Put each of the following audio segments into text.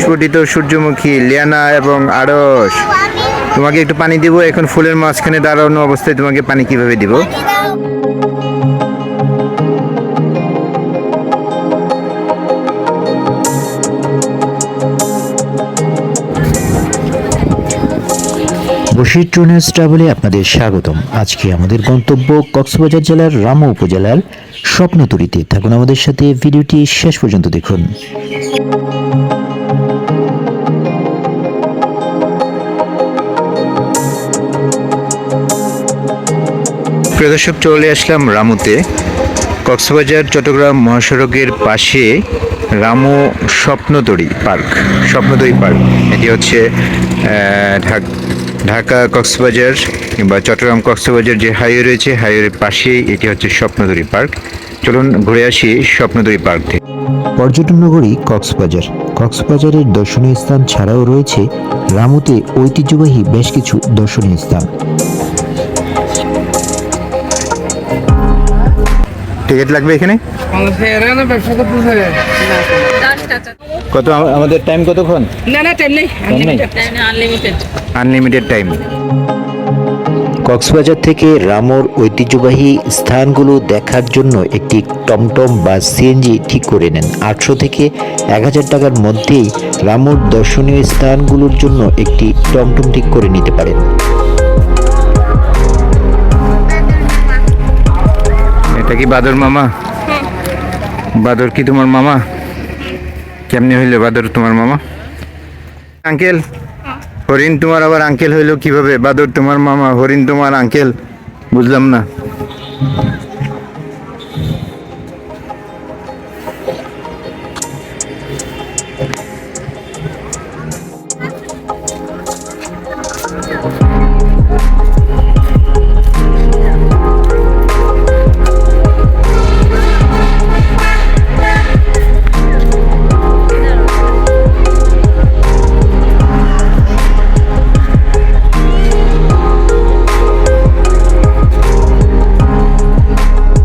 স্ফুটিত সূর্যমুখী, লিয়ানা এবং আড়স, তোমাকে একটু পানি দিব। এখন ফুলের মাঝখানে দাঁড়ানো অবস্থায় তোমাকে পানি কিভাবে দিব? বশির ট্যুরস ট্রাভেলে আপনাদের স্বাগতম। আজকে আমাদের গন্তব্য কক্সবাজার জেলার রামু উপজেলার স্বপ্নতুরীতে। থাকুন আমাদের সাথে, ভিডিওটি শেষ পর্যন্ত দেখুন। প্রিয় দর্শক, চলে আসলাম রামুতে। কক্সবাজার চট্টগ্রাম মহাসড়কের পাশে রামু স্বপ্নতরী পার্ক। এটি হচ্ছে ঢাকা কক্সবাজার কিংবা চট্টগ্রাম কক্সবাজার যে হাইওয়ে রয়েছে, হাইওয়ের পাশেই এটি হচ্ছে স্বপ্নতরী পার্ক। চলুন ঘুরে আসি স্বপ্নতরী পার্ক থেকে। পর্যটন নগরী কক্সবাজার। কক্সবাজারের দর্শনীয় স্থান ছাড়াও রয়েছে রামুতে ঐতিহ্যবাহী বেশ কিছু দর্শনীয় স্থান। টিকিট লাগবে এখানে? কত আমাদের টাইম কতক্ষণ? না টাইম নেই, আনলিমিটেড টাইম। কক্সবাজার থেকে রামুর ঐতিহ্যবাহী স্থানগুলো দেখার জন্য একটি টমটম বা সিএনজি ঠিক করে নেন। 800 থেকে 1000 টাকার মধ্যেই রামুর দর্শনীয় স্থানগুলোর জন্য একটি টমটম ঠিক করে নিতে পারেন। এটা কি বাদর মামা? বাদর কি তোমার মামা? কেমনে হইলো বাদর তোমার মামা? আঙ্কেল? হরিণ তোমার আবার আঙ্কেল হইলো কিভাবে? বাদর তোমার মামা, হরিণ তোমার আঙ্কেল, বুঝলাম না।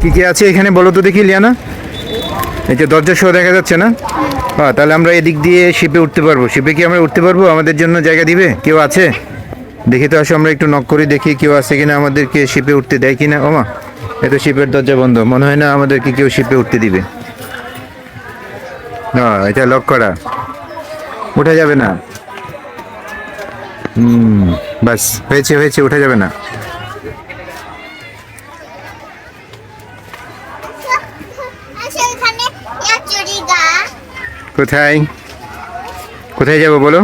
কি কি আছে এখানে বলো তো দেখি লিয়ানা? এই যে দরজা সহ দেখা যাচ্ছে না? হ্যাঁ, তাহলে আমরা এদিক দিয়ে শিপে উঠতে পারবো। শিপে কি আমরা উঠতে পারবো? আমাদের জন্য জায়গা দিবে? কেউ আছে দেখি তো, আসো আমরা একটু নক করে দেখি কেউ আছে কিনা, আমাদেরকে শিপে উঠতে দেয় কিনা। ওমা, এ তো শিপের দরজা বন্ধ, মনে হয় না আমাদেরকে কেউ শিপে উঠতে দিবে। হ্যাঁ, এটা লক করা, উঠা যাবে না। বাস হয়েছে, উঠা যাবে না। কোথায় যাবো বলো?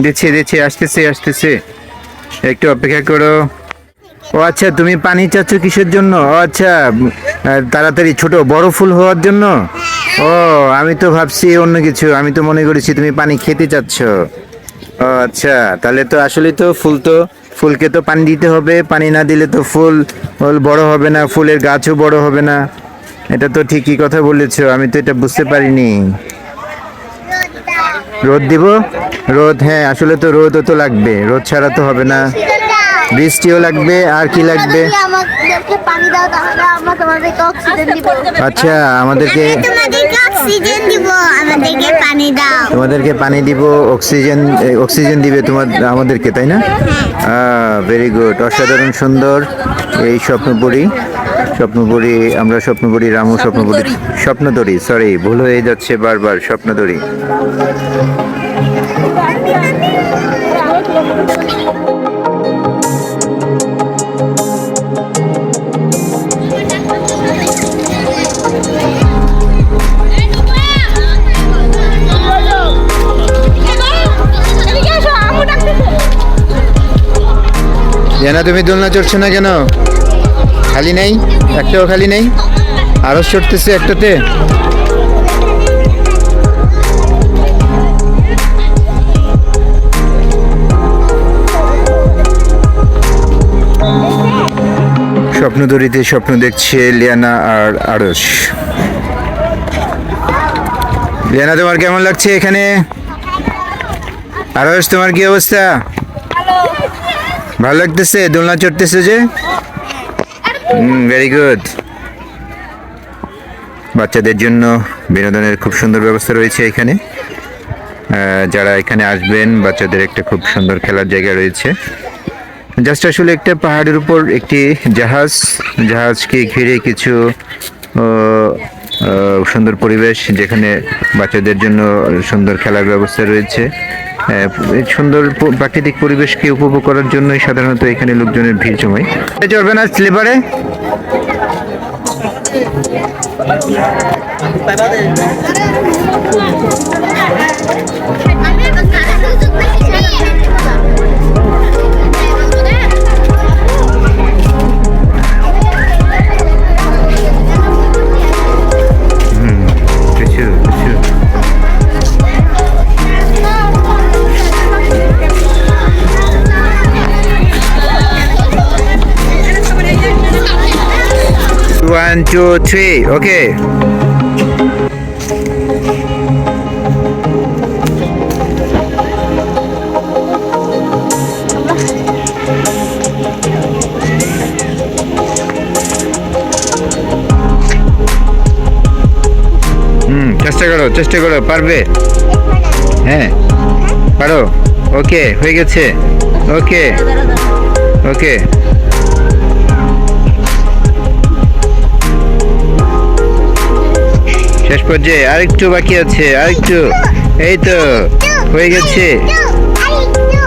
দিচ্ছি, আসতেছে, একটু অপেক্ষা করো। ও আচ্ছা, তুমি পানি চাচ্ছ কিসের জন্য? ও আচ্ছা, তাড়াতাড়ি ছোট বড় ফুল হওয়ার জন্য। ও, আমি তো ভাবছি অন্য কিছু, আমি তো মনে করেছি তুমি পানি খেতে চাচ্ছ। ও আচ্ছা, তাহলে তো আসলে তো ফুলকে তো পানি দিতে হবে, পানি না দিলে তো ফুল বড় হবে না, ফুলের গাছও বড় হবে না। এটা তো ঠিকই কথা বলেছো, আমি তো এটা বুঝতে পারিনি। রোদ দিব? রোদ, হ্যাঁ আসলে তো রোদও তো লাগবে, রোদ ছাড়া তো হবে না। বৃষ্টিও লাগবে, আর কি লাগবে? আচ্ছা, তোমাদেরকে পানি দিব, অক্সিজেন দিবে আমাদেরকে, তাই না? ভেরি গুড, অসাধারণ সুন্দর এই স্বপ্নপুরী। আমরা স্বপ্নপুরী রামু স্বপ্নতরী, সরি ভুল হয়ে যাচ্ছে বারবার, স্বপ্নতরী। জানা, তুমি দোলনা চড়ছো না কেন? খালি নেই, একটাও খালি নেই। আরো চড়তেছে একটাতে। স্বপ্নদরিতে স্বপ্ন দেখছে লিয়ানা আর আড়স। লিয়ানা, তোমার কেমন লাগছে? এখানে আরস তোমার কি অবস্থা? ভালো লাগতেছে দোলনা চড়তেছে যে? Very good. বাচ্চাদের জন্য বিনোদনের খুব সুন্দর ব্যবস্থা রয়েছে এখানে। যারা এখানে আসবেন বাচ্চাদের একটা খুব সুন্দর খেলার জায়গা রয়েছে। জাস্ট আসলে একটা পাহাড়ের উপর একটি জাহাজকে ঘিরে কিছু সুন্দর পরিবেশ, যেখানে বাচ্চাদের জন্য সুন্দর খেলার ব্যবস্থা রয়েছে। এই সুন্দর প্রাকৃতিক পরিবেশকে উপভোগ করার জন্যই সাধারণত এখানে লোকজনের ভিড় জমায়। চলবে না স্লিপারে? কিছু কিছু 1 2 3 okay. চেষ্টা করো পারবে। হ্যাঁ পারো। ওকে হয়ে গেছে। ওকে ওকে শেষ পর্যায়ে আরেকটু বাকি আছে, আরেকটু। এই তো হয়ে গেছে,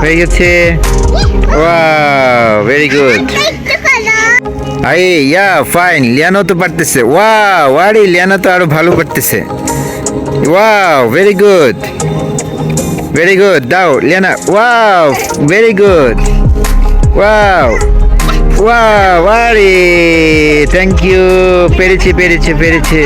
হয়ে গেছে। Wow very good. আরে ইয়া ফাইন, লিয়ানো তো পারতেছে। ওয়াও আরে লিয়ানো তো আরো ভালো করতেছে। Wow very good, very good. দাও Liana. Wow very good. Wow wow আরে থ্যাংক ইউ। পেরেছে পেরেছে পেরেছে।